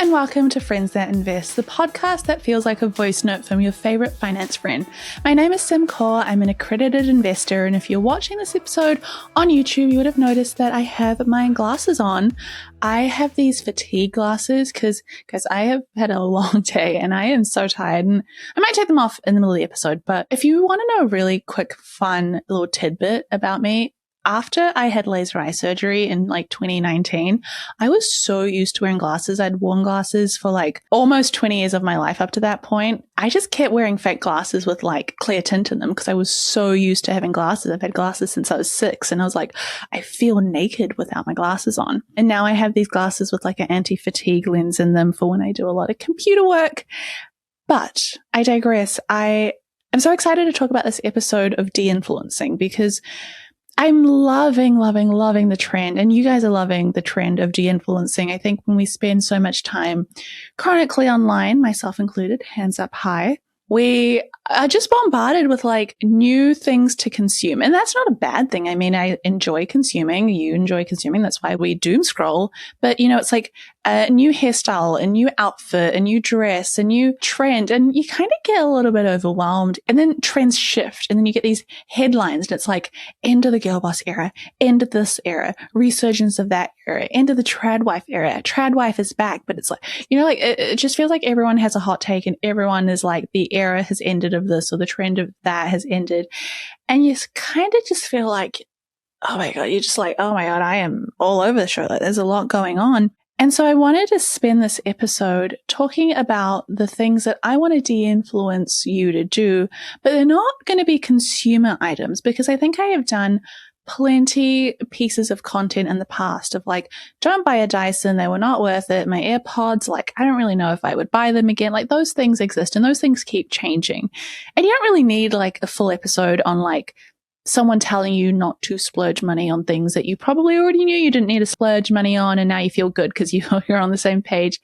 and welcome to Friends That Invest, the podcast that feels like a voice note from your favorite finance friend. My name is Sim Kaur. I'm an accredited investor, and if you're watching this episode on YouTube, you would have noticed that I have my glasses on. I have these fatigue glasses because I have had a long day and I am so tired, and I might take them off in the middle of the episode. But if you want to know a really quick, fun little tidbit about me, after I had laser eye surgery in 2019, I was so used to wearing glasses. I'd worn glasses for almost 20 years of my life up to that point. I just kept wearing fake glasses with clear tint in them because I was so used to having glasses. I've had glasses since I was 6, and I was like, I feel naked without my glasses on. And now I have these glasses with an anti-fatigue lens in them for when I do a lot of computer work. But I digress. I am so excited to talk about this episode of Deinfluencing because I'm loving the trend, and you guys are loving the trend of de-influencing. I think when we spend so much time chronically online, myself included, hands up high, we are just bombarded with new things to consume. And that's not a bad thing. I mean, I enjoy consuming. You enjoy consuming. That's why we doom scroll. But, it's like a new hairstyle, a new outfit, a new dress, a new trend. And you kind of get a little bit overwhelmed. And then trends shift. And then you get these headlines. And it's like, end of the girl boss era, end of this era, resurgence of that era, end of the trad wife era. Trad wife is back. But it's it just feels like everyone has a hot take and everyone is like, the era has ended of this or the trend of that has ended. And you kind of just feel like, oh my God, you're just like, oh my God, I am all over the show. There's a lot going on. And so I wanted to spend this episode talking about the things that I want to de-influence you to do, but they're not going to be consumer items because I think I have done plenty pieces of content in the past of don't buy a Dyson, they were not worth it. My AirPods, I don't really know if I would buy them again. Those things exist and those things keep changing. And you don't really need a full episode on someone telling you not to splurge money on things that you probably already knew you didn't need to splurge money on, and now you feel good because you're on the same page.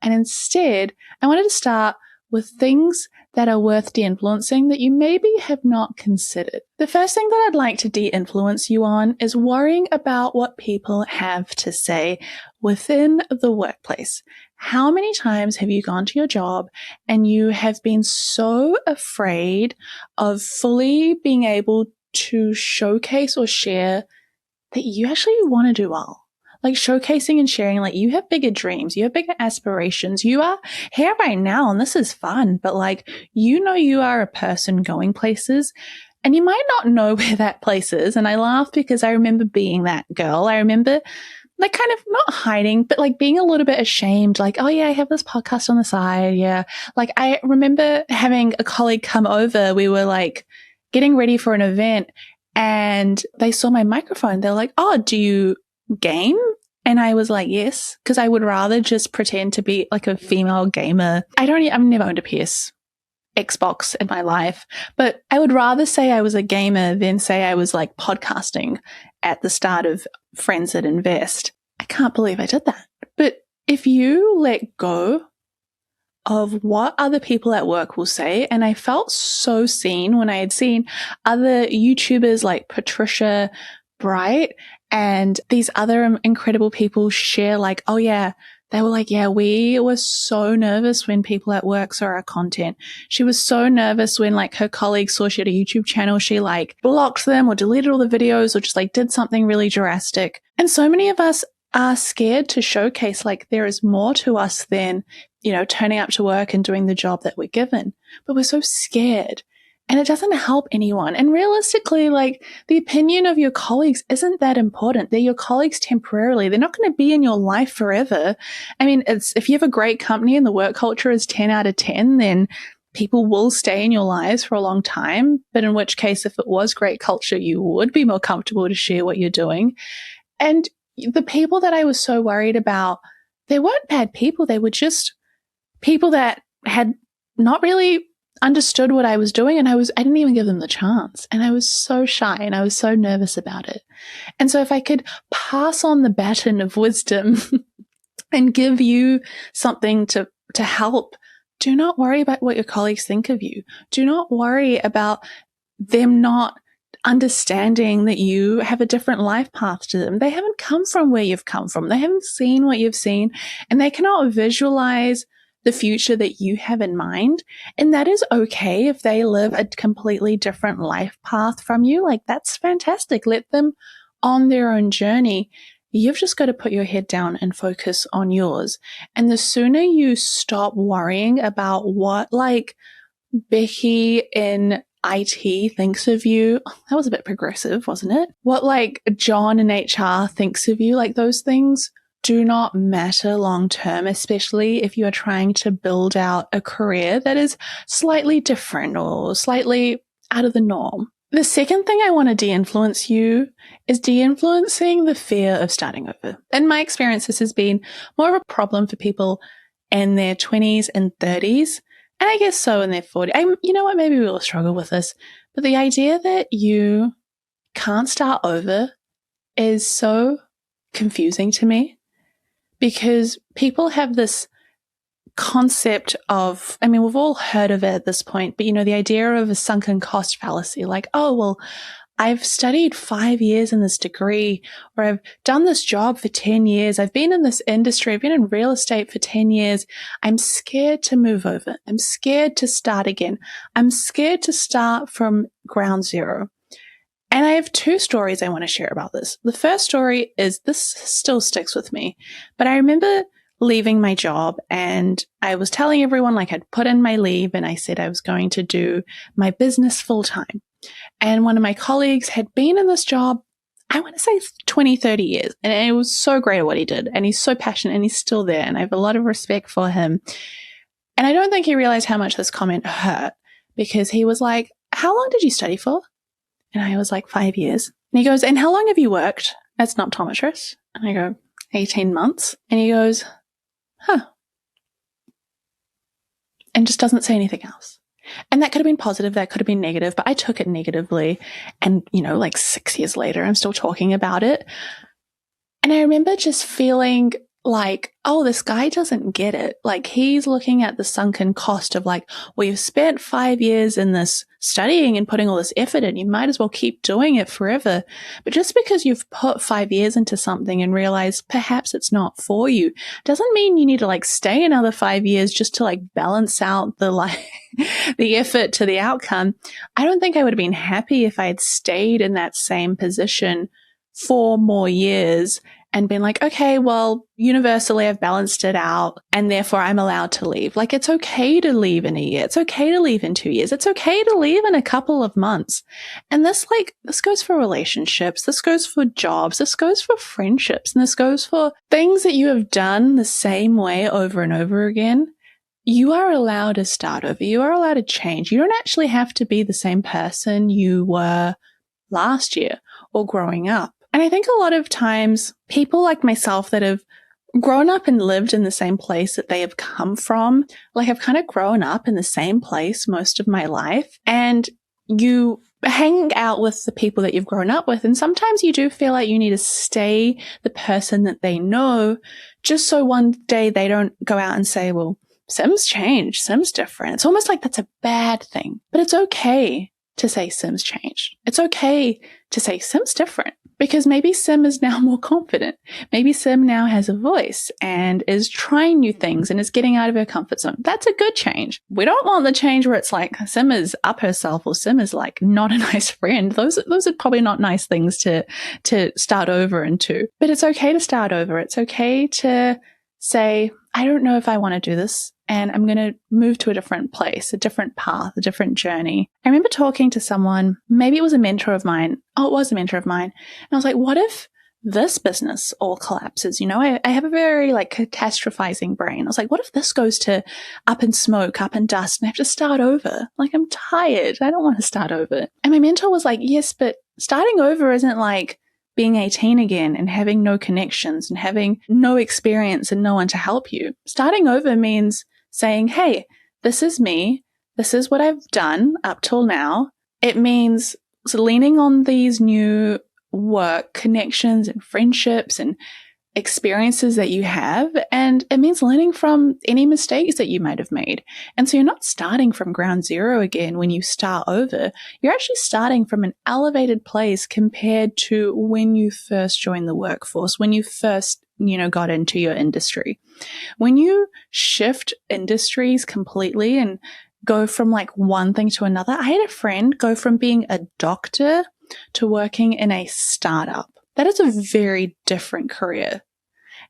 And instead, I wanted to start with things that are worth de-influencing that you maybe have not considered. The first thing that I'd like to de-influence you on is worrying about what people have to say within the workplace. How many times have you gone to your job and you have been so afraid of fully being able to showcase or share that you actually want to do well? Showcasing and sharing, you have bigger dreams, you have bigger aspirations, you are here right now and this is fun, but you are a person going places and you might not know where that place is. And I laugh because I remember being that girl. I remember kind of not hiding, but being a little bit ashamed, oh yeah, I have this podcast on the side. Yeah. I remember having a colleague come over, we were getting ready for an event and they saw my microphone. They're like, oh, do you game? And I was like, yes, because I would rather just pretend to be a female gamer. I've never owned a PS Xbox in my life, but I would rather say I was a gamer than say I was podcasting at the start of Friends That Invest. I can't believe I did that. But if you let go of what other people at work will say, and I felt so seen when I had seen other YouTubers like Patricia Bright and these other incredible people share oh yeah, they were yeah, we were so nervous when people at work saw our content. She was so nervous when her colleagues saw she had a YouTube channel. She blocked them or deleted all the videos or just did something really drastic. And so many of us are scared to showcase there is more to us than, turning up to work and doing the job that we're given. But we're so scared. And it doesn't help anyone. And realistically, the opinion of your colleagues isn't that important. They're your colleagues temporarily. They're not going to be in your life forever. I mean, if you have a great company and the work culture is 10 out of 10, then people will stay in your lives for a long time. But in which case, if it was great culture, you would be more comfortable to share what you're doing. And the people that I was so worried about, they weren't bad people. They were just people that had not really understood what I was doing, and I didn't even give them the chance. And I was so shy and I was so nervous about it. And so if I could pass on the baton of wisdom and give you something to help, do not worry about what your colleagues think of you. Do not worry about them not understanding that you have a different life path to them. They haven't come from where you've come from. They haven't seen what you've seen, and they cannot visualize the future that you have in mind. And that is okay if they live a completely different life path from you. Like, that's fantastic. Let them on their own journey. You've just got to put your head down and focus on yours. And the sooner you stop worrying about what like Becky in IT thinks of you, that was a bit progressive, wasn't it? What like John in HR thinks of you, like those things do not matter long term, especially if you are trying to build out a career that is slightly different or slightly out of the norm. The second thing I want to de-influence you is de-influencing the fear of starting over. In my experience, this has been more of a problem for people in their 20s and 30s, and I guess so in their 40s. You know what? Maybe we all struggle with this, but the idea that you can't start over is so confusing to me, because people have this concept of, I mean, we've all heard of it at this point, but the idea of a sunken cost fallacy, like, oh, well, I've studied 5 years in this degree, or I've done this job for 10 years. I've been in this industry. I've been in real estate for 10 years. I'm scared to move over. I'm scared to start again. I'm scared to start from ground zero. And I have two stories I want to share about this. The first story is, this still sticks with me, but I remember leaving my job and I was telling everyone, like, I'd put in my leave and I said I was going to do my business full time. And one of my colleagues had been in this job, I want to say 20, 30 years. And it was so great at what he did. And he's so passionate and he's still there. And I have a lot of respect for him. And I don't think he realized how much this comment hurt, because he was like, how long did you study for? And I was like, 5 years. And he goes, and how long have you worked as an optometrist? And I go, 18 months. And he goes, huh. And just doesn't say anything else. And that could have been positive, that could have been negative, but I took it negatively. And, like 6 years later, I'm still talking about it. And I remember just feeling like, oh, this guy doesn't get it. Like, he's looking at the sunken cost of like, well, you've spent 5 years in this studying and putting all this effort in, you might as well keep doing it forever. But just because you've put 5 years into something and realized perhaps it's not for you, doesn't mean you need to like stay another 5 years just to like balance out the like the effort to the outcome. I don't think I would have been happy if I had stayed in that same position 4 more years and been like, okay, well, universally I've balanced it out and therefore I'm allowed to leave. Like, it's okay to leave in a year. It's okay to leave in 2 years. It's okay to leave in a couple of months. And this goes for relationships. This goes for jobs. This goes for friendships. And this goes for things that you have done the same way over and over again. You are allowed to start over. You are allowed to change. You don't actually have to be the same person you were last year or growing up. And I think a lot of times people like myself that have grown up and lived in the same place that they have come from, like, I've kind of grown up in the same place most of my life, and you hang out with the people that you've grown up with. And sometimes you do feel like you need to stay the person that they know, just so one day they don't go out and say, well, Sim's changed. Sim's different. It's almost like that's a bad thing, but it's okay to say Sim's changed. It's okay to say Sim's different. Because maybe Sim is now more confident. Maybe Sim now has a voice and is trying new things and is getting out of her comfort zone. That's a good change. We don't want the change where it's like Sim is up herself or Sim is like not a nice friend. Those are probably not nice things to start over into. But it's okay to start over. It's okay to say, I don't know if I want to do this, and I'm going to move to a different place, a different path, a different journey. I remember talking to someone, maybe it was a mentor of mine. Oh, it was a mentor of mine. And I was like, what if this business all collapses? I have a very like catastrophizing brain. I was like, what if this goes to up in smoke, up in dust, and I have to start over? Like, I'm tired. I don't want to start over. And my mentor was like, yes, but starting over isn't like being 18 again and having no connections and having no experience and no one to help you. Starting over means saying, hey, this is me. This is what I've done up till now. It means leaning on these new work connections and friendships and experiences that you have, and it means learning from any mistakes that you might have made. And so you're not starting from ground zero again when you start over. You're actually starting from an elevated place compared to when you first joined the workforce, when you first, got into your industry. When you shift industries completely and go from like one thing to another, I had a friend go from being a doctor to working in a startup. That is a very different career.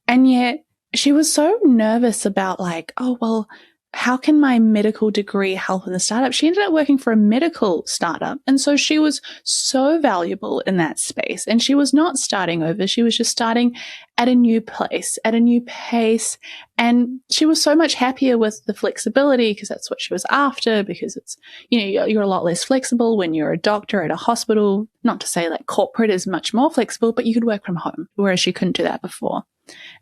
And yet she was so nervous about like, oh, well, how can my medical degree help in the startup? She ended up working for a medical startup. And so she was so valuable in that space. And she was not starting over. She was just starting at a new place, at a new pace. And she was so much happier with the flexibility because that's what she was after, because it's, you're a lot less flexible when you're a doctor at a hospital. Not to say that corporate is much more flexible, but you could work from home, whereas she couldn't do that before.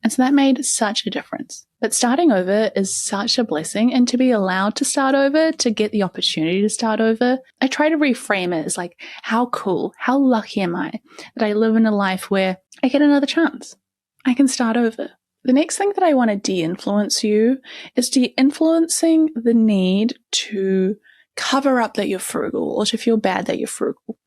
And so that made such a difference. But starting over is such a blessing. And to be allowed to start over, to get the opportunity to start over, I try to reframe it as like, how cool, how lucky am I that I live in a life where I get another chance. I can start over. The next thing that I want to de-influence you is de-influencing the need to cover up that you're frugal or to feel bad that you're frugal.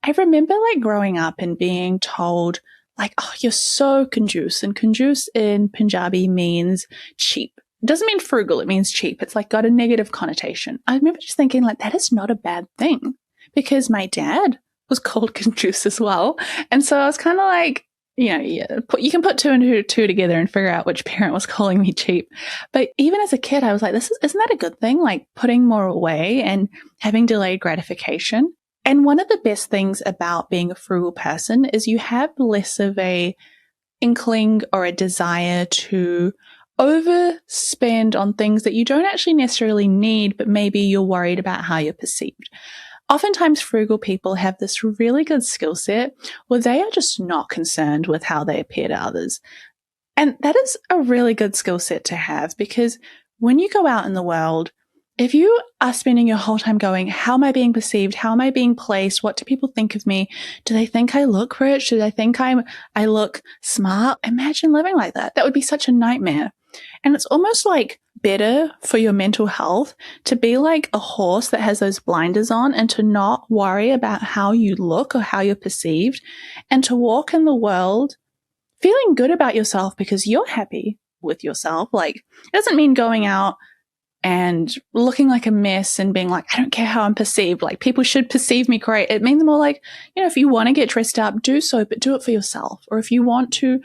I remember like growing up and being told, like, oh, you're so conjuice. And conjuice in Punjabi means cheap. It doesn't mean frugal, it means cheap. It's like got a negative connotation. I remember just thinking like, that is not a bad thing, because my dad was called conjuice as well. And so I was kind of like, you can put two and two together and figure out which parent was calling me cheap. But even as a kid, I was like, isn't that a good thing? Like putting more away and having delayed gratification. And one of the best things about being a frugal person is you have less of a inkling or a desire to overspend on things that you don't actually necessarily need, but maybe you're worried about how you're perceived. Oftentimes, frugal people have this really good skill set where they are just not concerned with how they appear to others. And that is a really good skill set to have, because when you go out in the world, if you are spending your whole time going, how am I being perceived? How am I being placed? What do people think of me? Do they think I look rich? Do they think I look smart? Imagine living like that. That would be such a nightmare. And it's almost like better for your mental health to be like a horse that has those blinders on and to not worry about how you look or how you're perceived, and to walk in the world feeling good about yourself because you're happy with yourself. Like, it doesn't mean going out and looking like a mess and being like, I don't care how I'm perceived. Like, people should perceive me great. It means more like, if you want to get dressed up, do so, but do it for yourself. Or if you want to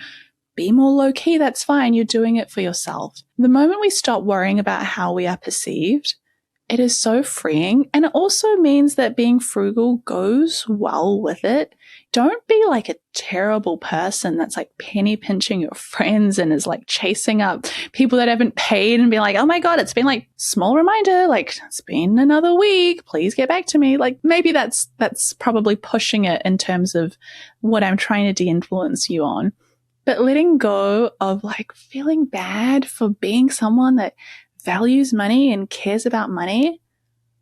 be more low key, that's fine. You're doing it for yourself. The moment we stop worrying about how we are perceived, it is so freeing. And it also means that being frugal goes well with it. Don't be like a terrible person that's like penny pinching your friends and is like chasing up people that haven't paid and be like, oh my God, it's been like small reminder, like it's been another week, please get back to me. Like, maybe that's probably pushing it in terms of what I'm trying to de-influence you on. But letting go of like feeling bad for being someone that values money and cares about money,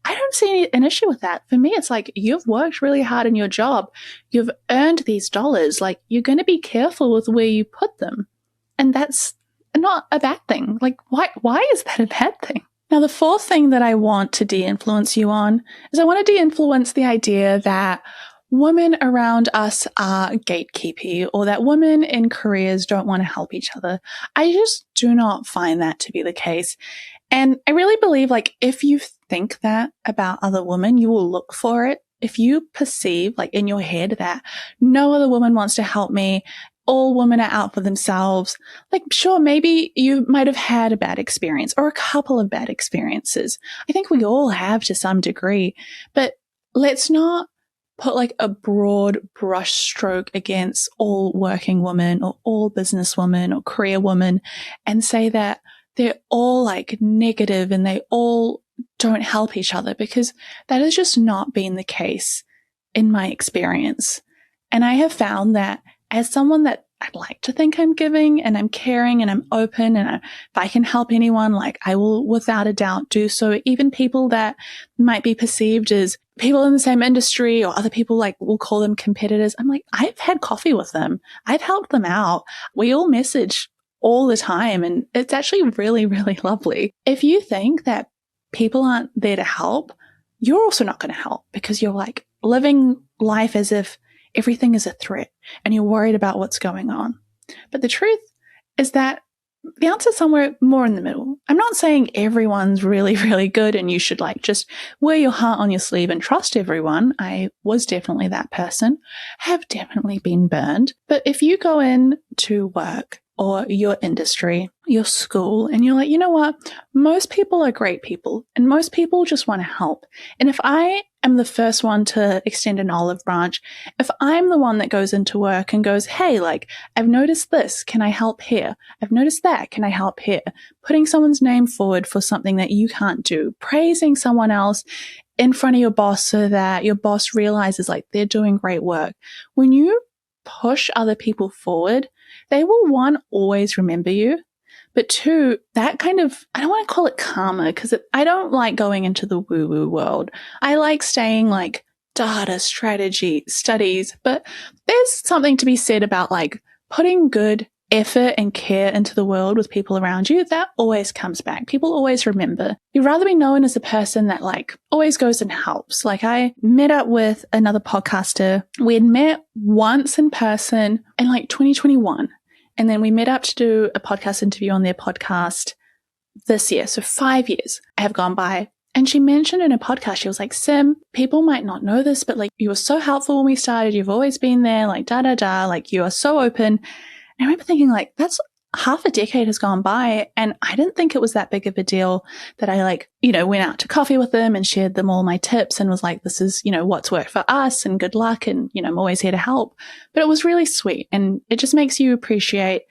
I don't see an issue with that. For me, it's like, you've worked really hard in your job. You've earned these dollars. Like, you're going to be careful with where you put them. And that's not a bad thing. Like, why is that a bad thing? Now, the fourth thing that I want to de-influence you on is I want to de-influence the idea that women around us are gatekeepy, or that women in careers don't want to help each other. I just do not find that to be the case. And I really believe, like, if you think that about other women, you will look for it. If you perceive, like, in your head that no other woman wants to help me, all women are out for themselves, like, sure, maybe you might have had a bad experience or a couple of bad experiences. I think we all have to some degree, but let's not put like a broad brush stroke against all working women or all business women or career women and say that they're all like negative and they all don't help each other, because that has just not been the case in my experience. And I have found that as someone that I'd like to think I'm giving and I'm caring and I'm open, and if I can help anyone, like, I will without a doubt do so. Even people that might be perceived as people in the same industry or other people like will call them competitors. I'm like, I've had coffee with them. I've helped them out. We all message all the time. And it's actually really, really lovely. If you think that people aren't there to help, you're also not going to help because you're like living life as if everything is a threat and you're worried about what's going on. But the truth is that the answer is somewhere more in the middle. I'm not saying everyone's really, really good and you should like just wear your heart on your sleeve and trust everyone. I was definitely that person, have definitely been burned. But if you go in to work or your industry, your school, and you're like, you know what? Most people are great people and most people just want to help. And if I am the first one to extend an olive branch, if I'm the one that goes into work and goes, hey, like, I've noticed this, can I help here? I've noticed that, can I help here? Putting someone's name forward for something that you can't do, praising someone else in front of your boss so that your boss realizes like they're doing great work. When you push other people forward, they will, one, always remember you, but two, that kind of, I don't want to call it karma because I don't like going into the woo-woo world. I like staying like data, strategy, studies, but there's something to be said about like putting good effort and care into the world with people around you. That always comes back. People always remember. You'd rather be known as a person that like always goes and helps. Like I met up with another podcaster. We had met once in person in like 2021. And then we met up to do a podcast interview on their podcast this year. So 5 years have gone by. And she mentioned in a podcast, she was like, Sim, people might not know this, but like you were so helpful when we started. You've always been there, like like you are so open. And I remember thinking like, that's half a decade has gone by. And I didn't think it was that big of a deal that I like, went out to coffee with them and shared them all my tips and was like, this is, what's worked for us and good luck. And, I'm always here to help. But it was really sweet. And it just makes you appreciate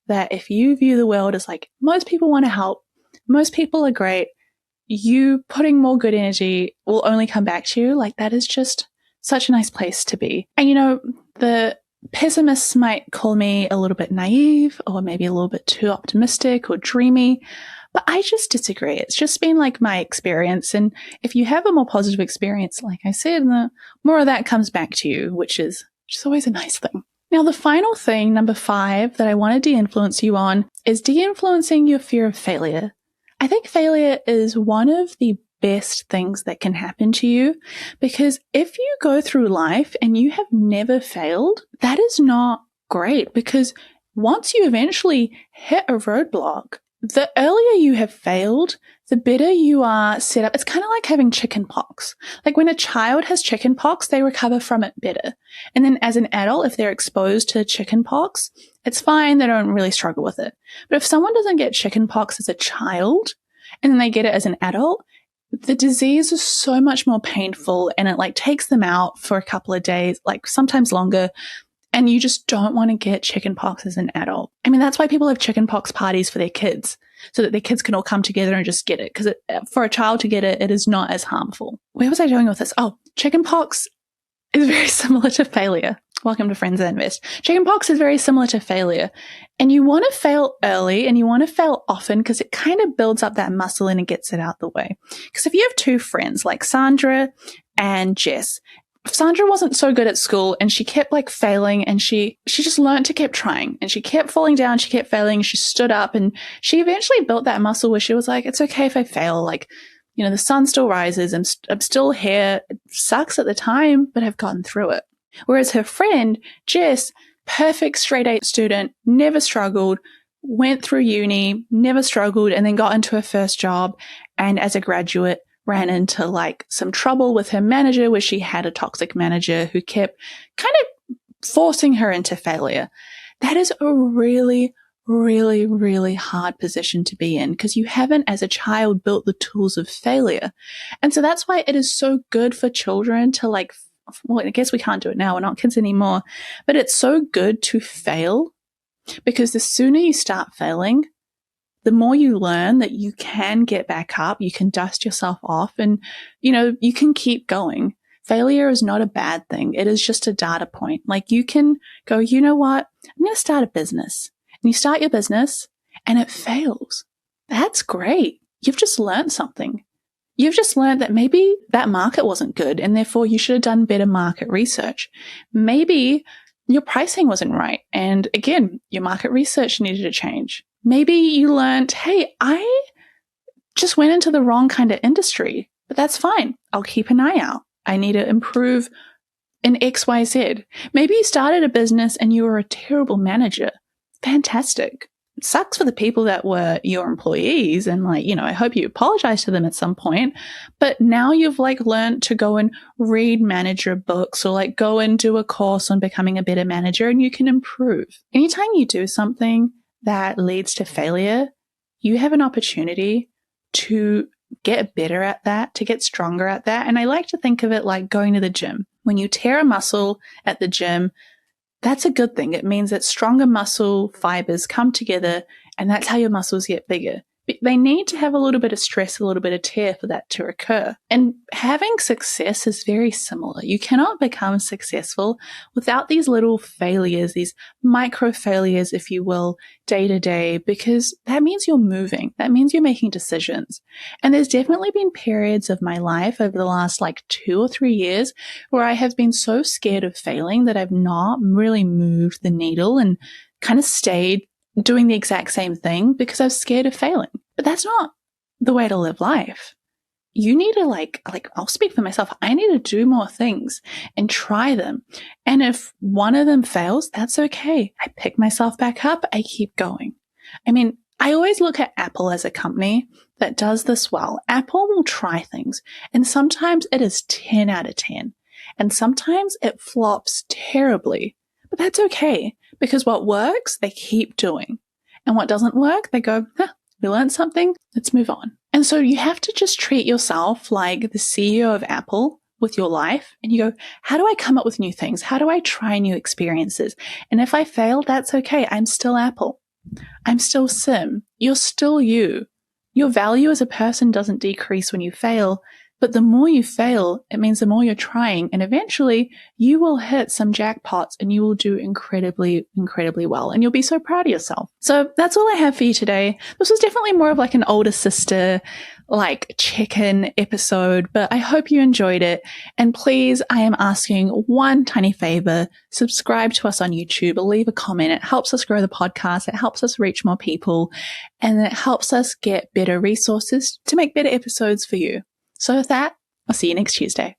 that if you view the world as like, most people want to help, most people are great, you putting more good energy will only come back to you. Like that is just such a nice place to be. And, the pessimists might call me a little bit naive or maybe a little bit too optimistic or dreamy, but I just disagree. It's just been like my experience. And if you have a more positive experience, like I said, the more of that comes back to you, which is just always a nice thing. Now, the final thing, number 5, that I want to de-influence you on is de-influencing your fear of failure. I think failure is one of the best things that can happen to you because if you go through life and you have never failed, that is not great because once you eventually hit a roadblock, the earlier you have failed, the better you are set up. It's kind of like having chicken pox. Like when a child has chicken pox, they recover from it better. And then as an adult, if they're exposed to chicken pox, it's fine. They don't really struggle with it. But if someone doesn't get chicken pox as a child and then they get it as an adult, the disease is so much more painful and it like takes them out for a couple of days, like sometimes longer. And you just don't want to get chickenpox as an adult. I mean, that's why people have chickenpox parties for their kids so that their kids can all come together and just get it. Because for a child to get it, it is not as harmful. Where was I going with this? Oh, chickenpox is very similar to failure. Welcome to Friends that Invest. Chickenpox is very similar to failure. And you want to fail early and you want to fail often because it kind of builds up that muscle and it gets it out the way. Because if you have two friends like Sandra and Jess, Sandra wasn't so good at school and she kept like failing and she just learned to keep trying and she kept falling down. She kept failing. She stood up and she eventually built that muscle where she was like, it's okay if I fail. Like, the sun still rises. I'm still here. It sucks at the time, but I've gotten through it. Whereas her friend, Jess, perfect straight A student, never struggled, went through uni, never struggled, and then got into her first job. And as a graduate, ran into like some trouble with her manager where she had a toxic manager who kept kind of forcing her into failure. That is a really, really, really hard position to be in because you haven't as a child built the tools of failure. And so that's why it is so good for children to like, well, I guess we can't do it now. We're not kids anymore, but it's so good to fail because the sooner you start failing, the more you learn that you can get back up, you can dust yourself off and, you can keep going. Failure is not a bad thing. It is just a data point. Like you can go, you know what? I'm going to start a business. And you start your business and it fails. That's great. You've just learned something. You've just learned that maybe that market wasn't good and therefore you should have done better market research. Maybe your pricing wasn't right. And again, your market research needed to change. Maybe you learned, hey, I just went into the wrong kind of industry, but that's fine. I'll keep an eye out. I need to improve in XYZ. Maybe you started a business and you were a terrible manager. Fantastic. It sucks for the people that were your employees and I hope you apologize to them at some point, but now you've learned to go and read manager books or go and do a course on becoming a better manager and you can improve. Anytime you do something that leads to failure, you have an opportunity to get better at that, to get stronger at that. And I like to think of it like going to the gym. When you tear a muscle at the gym, that's a good thing. It means that stronger muscle fibers come together and that's how your muscles get bigger. But they need to have a little bit of stress, a little bit of tear for that to occur. And having success is very similar. You cannot become successful without these little failures, these micro failures, if you will, day to day, because that means you're moving. That means you're making decisions. And there's definitely been periods of my life over the last 2 or 3 years where I have been so scared of failing that I've not really moved the needle and kind of stayed doing the exact same thing because I was scared of failing. But that's not the way to live life. You need to I'll speak for myself. I need to do more things and try them. And if one of them fails, that's okay. I pick myself back up. I keep going. I always look at Apple as a company that does this well. Apple will try things and sometimes it is 10 out of 10 and sometimes it flops terribly, but that's okay. Because what works, they keep doing. And what doesn't work, they go, we learned something, let's move on. And so you have to just treat yourself like the CEO of Apple with your life. And you go, how do I come up with new things? How do I try new experiences? And if I fail, that's okay. I'm still Apple. I'm still Sim. You're still you. Your value as a person doesn't decrease when you fail. But the more you fail, it means the more you're trying. And eventually you will hit some jackpots and you will do incredibly, incredibly well. And you'll be so proud of yourself. So that's all I have for you today. This was definitely more of an older sister, check-in episode, but I hope you enjoyed it. And please, I am asking one tiny favor. Subscribe to us on YouTube or leave a comment. It helps us grow the podcast. It helps us reach more people and it helps us get better resources to make better episodes for you. So with that, I'll see you next Tuesday.